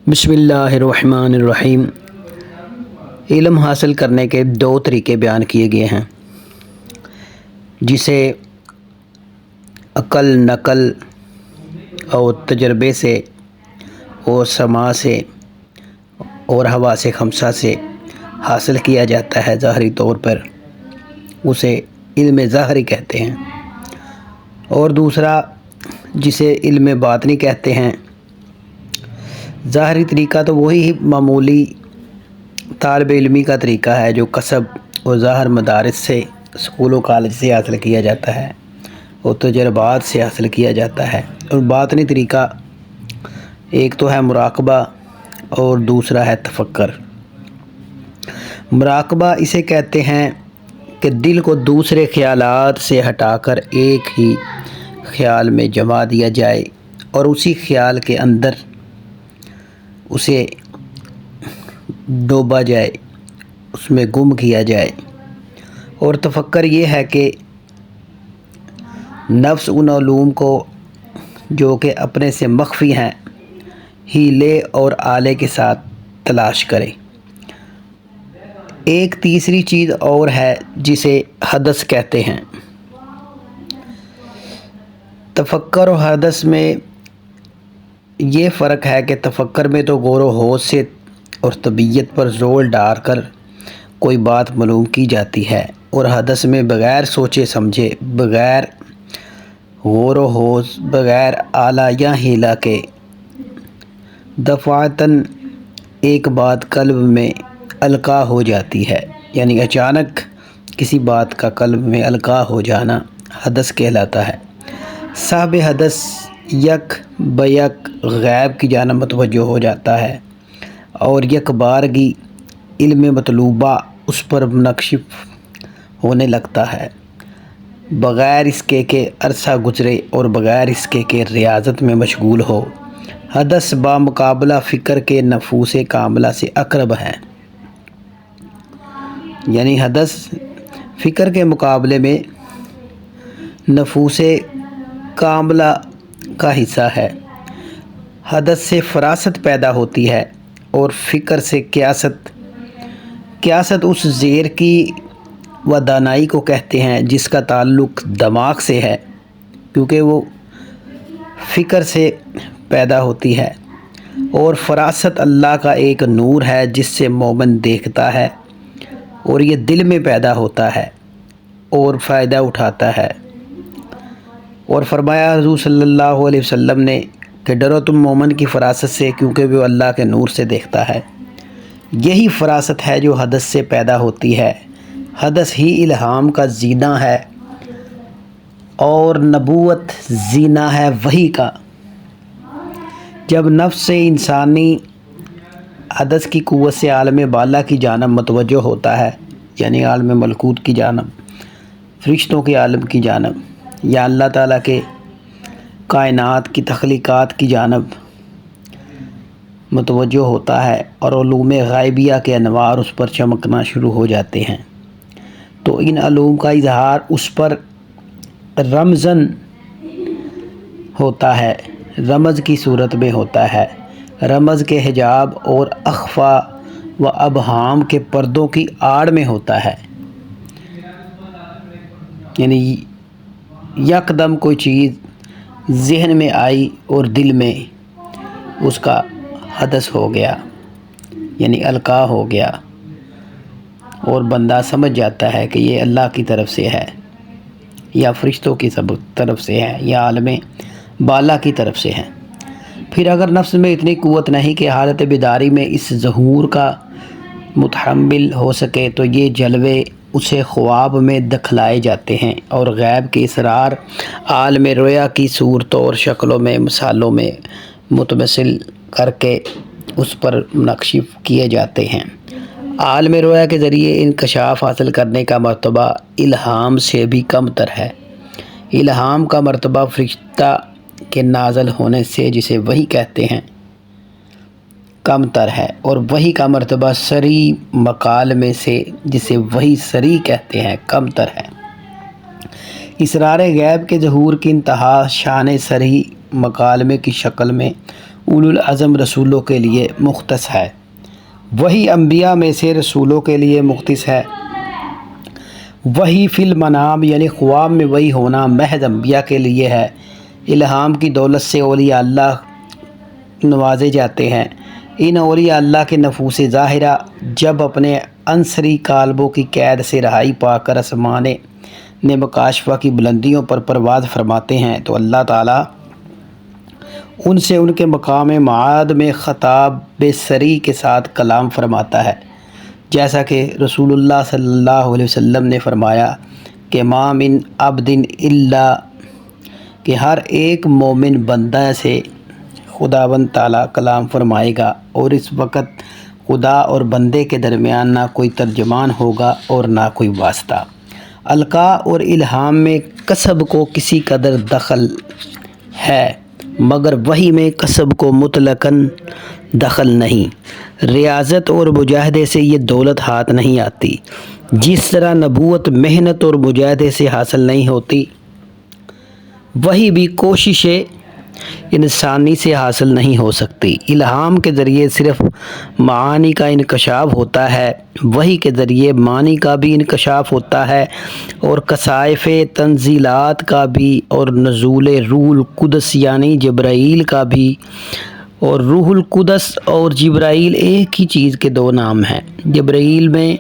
بسم اللہ الرحمن الرحیم۔ علم حاصل کرنے کے دو طریقے بیان کیے گئے ہیں، جسے عقل، نقل اور تجربے سے اور سماع سے اور حواس خمسہ سے حاصل کیا جاتا ہے۔ ظاہری طور پر اسے علم ظاہری کہتے ہیں، اور دوسرا جسے علم باطنی کہتے ہیں۔ ظاہری طریقہ تو وہی معمولی طالب علمی کا طریقہ ہے جو کسب اور ظاہر مدارس سے، اسکول و کالج سے حاصل کیا جاتا ہے اور تجربات سے حاصل کیا جاتا ہے۔ اور باطنی طریقہ ایک تو ہے مراقبہ اور دوسرا ہے تفکر۔ مراقبہ اسے کہتے ہیں کہ دل کو دوسرے خیالات سے ہٹا کر ایک ہی خیال میں جما دیا جائے اور اسی خیال کے اندر اسے ڈوبا جائے، اس میں گم کیا جائے۔ اور تفکر یہ ہے کہ نفس ان علوم کو جو کہ اپنے سے مخفی ہیں ہیلے اور آلے کے ساتھ تلاش کرے۔ ایک تیسری چیز اور ہے جسے حدث کہتے ہیں۔ تفکر و حدث میں یہ فرق ہے کہ تفکر میں تو غور و خوض سے اور طبیعت پر زور ڈال کر کوئی بات معلوم کی جاتی ہے، اور حدث میں بغیر سوچے سمجھے، بغیر غور و خوض، بغیر آلہ یا ہیلا کے دفعتاً ایک بات قلب میں القاء ہو جاتی ہے، یعنی اچانک کسی بات کا قلب میں القاء ہو جانا حدث کہلاتا ہے۔ صاحب حدث یک بیک غیب کی جانب متوجہ ہو جاتا ہے اور یک بارگی علم مطلوبہ اس پر منکشف ہونے لگتا ہے، بغیر اس کے کہ عرصہ گزرے اور بغیر اس کے کہ ریاضت میں مشغول ہو۔ حدث بامقابلہ فکر کے نفوس کاملہ سے اقرب ہے، یعنی حدث فکر کے مقابلے میں نفوس کاملہ کا حصہ ہے۔ حدث سے فراست پیدا ہوتی ہے اور فکر سے قیاست۔ قیاست اس زیر کی و دانائی کو کہتے ہیں جس کا تعلق دماغ سے ہے، کیونکہ وہ فکر سے پیدا ہوتی ہے، اور فراست اللہ کا ایک نور ہے جس سے مومن دیکھتا ہے، اور یہ دل میں پیدا ہوتا ہے اور فائدہ اٹھاتا ہے۔ اور فرمایا حضور صلی اللہ علیہ وسلم نے کہ ڈرو تم مومن کی فراست سے، کیونکہ وہ اللہ کے نور سے دیکھتا ہے۔ یہی فراست ہے جو حدث سے پیدا ہوتی ہے۔ حدث ہی الہام کا زینہ ہے اور نبوت زینہ ہے وحی کا۔ جب نفس انسانی حدث کی قوت سے عالم بالا کی جانب متوجہ ہوتا ہے، یعنی عالم ملکوت کی جانب، فرشتوں کے عالم کی جانب، یا اللہ تعالیٰ کے کائنات کی تخلیقات کی جانب متوجہ ہوتا ہے اور علوم غائبیہ کے انوار اس پر چمکنا شروع ہو جاتے ہیں، تو ان علوم کا اظہار اس پر رمزاً ہوتا ہے، رمز کی صورت میں ہوتا ہے، رمز کے حجاب اور اخفا و ابہام کے پردوں کی آڑ میں ہوتا ہے، یعنی یکدم کوئی چیز ذہن میں آئی اور دل میں اس کا حدث ہو گیا، یعنی القاء ہو گیا، اور بندہ سمجھ جاتا ہے کہ یہ اللہ کی طرف سے ہے یا فرشتوں کی طرف سے ہے یا عالم بالا کی طرف سے ہے۔ پھر اگر نفس میں اتنی قوت نہیں کہ حالت بیداری میں اس ظہور کا متحمل ہو سکے، تو یہ جلوے اسے خواب میں دکھلائے جاتے ہیں اور غیب کے اسرار عالم رویا کی صورتوں اور شکلوں میں، مثالوں میں متمثل کر کے اس پر منکشف کیے جاتے ہیں۔ عالم رویا کے ذریعے انکشاف حاصل کرنے کا مرتبہ الہام سے بھی کم تر ہے۔ الہام کا مرتبہ فرشتہ کے نازل ہونے سے، جسے وحی کہتے ہیں، کم تر ہے، اور وحی کا مرتبہ سری مکالمے سے، جسے وحی سری کہتے ہیں، کم تر ہے۔ اسرار غیب کے ظہور کی انتہا شان سری مکالمے کی شکل میں اولو العزم رسولوں کے لیے مختص ہے، وہی انبیاء میں سے رسولوں کے لیے مختص ہے۔ وہی فی المنام یعنی خواب میں وہی ہونا محض انبیاء کے لیے ہے۔ الہام کی دولت سے اولیاء اللہ نوازے جاتے ہیں۔ ان اولیاء اللہ کے نفوس ظاہرہ جب اپنے عنصری قالبوں کی قید سے رہائی پا کر آسمان مکاشفہ کی بلندیوں پر پرواز فرماتے ہیں تو اللہ تعالیٰ ان سے ان کے مقام معاد میں خطاب صریح کے ساتھ کلام فرماتا ہے، جیسا کہ رسول اللہ صلی اللہ علیہ وسلم نے فرمایا کہ ما من عبد الا، کہ ہر ایک مومن بندہ سے خداوند تعالیٰ کلام فرمائے گا، اور اس وقت خدا اور بندے کے درمیان نہ کوئی ترجمان ہوگا اور نہ کوئی واسطہ۔ القاء اور الہام میں کسب کو کسی قدر دخل ہے، مگر وحی میں کسب کو مطلقاً دخل نہیں۔ ریاضت اور مجاہدے سے یہ دولت ہاتھ نہیں آتی، جس طرح نبوت محنت اور مجاہدے سے حاصل نہیں ہوتی، وہی بھی کوشش انسانی سے حاصل نہیں ہو سکتی۔ الہام کے ذریعے صرف معانی کا انکشاف ہوتا ہے، وحی کے ذریعے معنی کا بھی انکشاف ہوتا ہے، اور کشائف تنزیلات کا بھی، اور نزول روح القدس یعنی جبرائیل کا بھی۔ اور روح القدس اور جبرائیل ایک ہی چیز کے دو نام ہیں۔ جبرائیل میں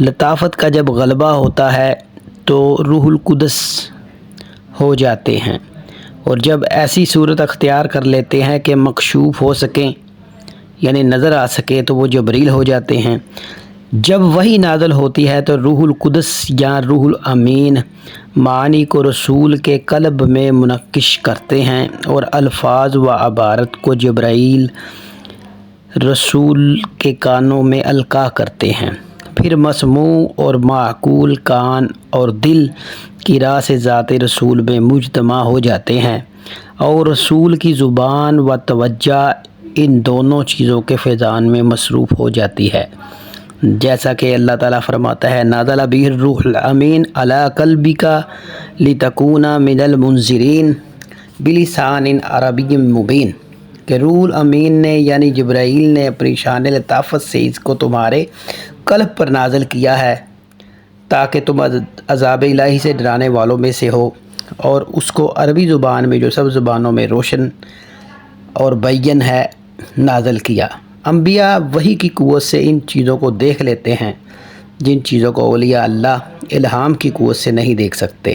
لطافت کا جب غلبہ ہوتا ہے تو روح القدس ہو جاتے ہیں، اور جب ایسی صورت اختیار کر لیتے ہیں کہ مکشوف ہو سکیں یعنی نظر آ سکے تو وہ جبریل ہو جاتے ہیں۔ جب وحی نازل ہوتی ہے تو روح القدس یا روح الامین معانی کو رسول کے قلب میں منقش کرتے ہیں، اور الفاظ و عبارت کو جبرائیل رسول کے کانوں میں القاء کرتے ہیں، پھر مسموع اور معقول کان اور دل کی راہ سے ذات رسول میں مجتمع ہو جاتے ہیں، اور رسول کی زبان و توجہ ان دونوں چیزوں کے فیضان میں مصروف ہو جاتی ہے، جیسا کہ اللہ تعالیٰ فرماتا ہے نازل بہ الروح الامین علی قلبک لتکون من المنذرین بلسان عربی مبین، کہ روح الامین نے یعنی جبرائیل نے اپنی شان لطافت سے اس کو تمہارے قلب پر نازل کیا ہے تاکہ تم عذاب الہی سے ڈرانے والوں میں سے ہو، اور اس کو عربی زبان میں جو سب زبانوں میں روشن اور بین ہے نازل کیا۔ انبیاء وحی کی قوت سے ان چیزوں کو دیکھ لیتے ہیں جن چیزوں کو اولیاء اللہ الہام کی قوت سے نہیں دیکھ سکتے۔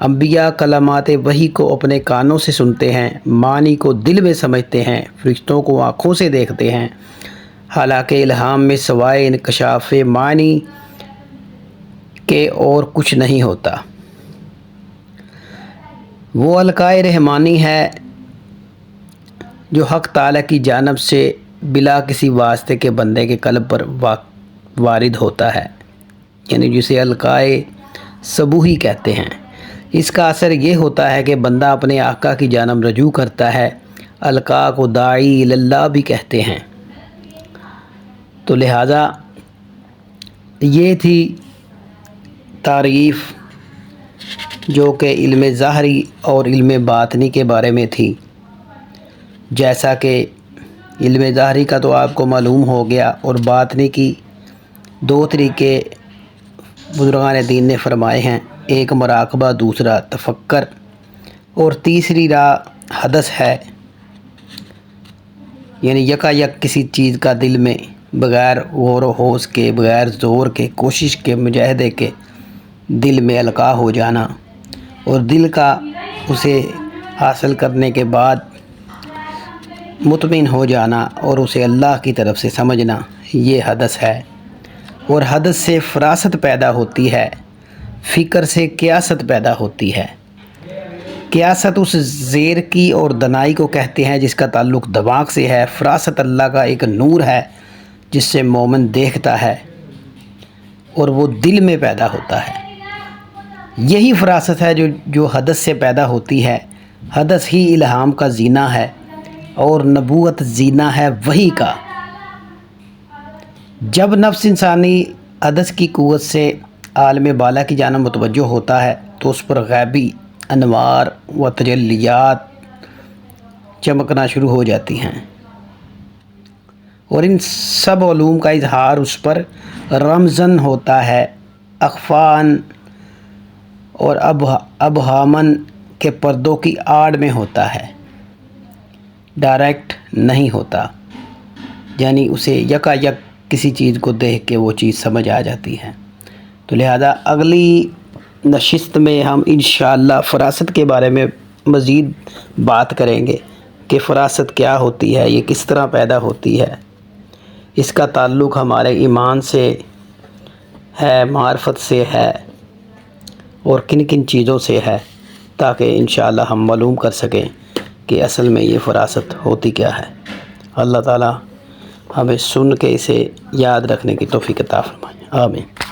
انبیاء کلمات وحی کو اپنے کانوں سے سنتے ہیں، معنی کو دل میں سمجھتے ہیں، فرشتوں کو آنکھوں سے دیکھتے ہیں، حالانکہ الہام میں سوائے انکشاف معنی کے اور کچھ نہیں ہوتا۔ وہ القائے رحمانی ہے جو حق تعالیٰ کی جانب سے بلا کسی واسطے کے بندے کے قلب پر وارد ہوتا ہے، یعنی جسے القائے صبوحی کہتے ہیں۔ اس کا اثر یہ ہوتا ہے کہ بندہ اپنے آقا کی جانب رجوع کرتا ہے۔ القاء کو داعی اللہ بھی کہتے ہیں۔ تو لہٰذا یہ تھی تعریف جو کہ علم ظاہری اور علم باطنی کے بارے میں تھی، جیسا کہ علم ظاہری کا تو آپ کو معلوم ہو گیا، اور باطنی کی دو طریقے بزرگان دین نے فرمائے ہیں، ایک مراقبہ، دوسرا تفکر، اور تیسری راہ حدث ہے، یعنی یکا یک کسی چیز کا دل میں بغیر غور و ہوش کے، بغیر زور کے، کوشش کے، مجاہدے کے دل میں القاء ہو جانا، اور دل کا اسے حاصل کرنے کے بعد مطمئن ہو جانا اور اسے اللہ کی طرف سے سمجھنا، یہ حدث ہے۔ اور حدث سے فراست پیدا ہوتی ہے، فکر سے قیاست پیدا ہوتی ہے۔ قیاست اس زیر کی اور دنائی کو کہتے ہیں جس کا تعلق دماغ سے ہے۔ فراست اللہ کا ایک نور ہے جس سے مومن دیکھتا ہے، اور وہ دل میں پیدا ہوتا ہے۔ یہی فراست ہے جو حدث سے پیدا ہوتی ہے۔ حدث ہی الہام کا زینہ ہے، اور نبوت زینہ ہے وحی کا۔ جب نفس انسانی حدث کی قوت سے عالم بالا کی جانب متوجہ ہوتا ہے تو اس پر غیبی انوار و تجلیات چمکنا شروع ہو جاتی ہیں، اور ان سب علوم کا اظہار اس پر رمزن ہوتا ہے، اخفاً اور ابہاماً کے پردوں کی آڑ میں ہوتا ہے، ڈائریکٹ نہیں ہوتا، یعنی اسے یکا یک کسی چیز کو دیکھ کے وہ چیز سمجھ آ جاتی ہے۔ تو لہذا اگلی نشست میں ہم انشاءاللہ فراست کے بارے میں مزید بات کریں گے کہ فراست کیا ہوتی ہے، یہ کس طرح پیدا ہوتی ہے، اس کا تعلق ہمارے ایمان سے ہے، معرفت سے ہے، اور کن کن چیزوں سے ہے، تاکہ انشاءاللہ ہم معلوم کر سکیں کہ اصل میں یہ فراست ہوتی کیا ہے۔ اللہ تعالی ہمیں سن کے اسے یاد رکھنے کی توفیق عطا فرمائے، آمین۔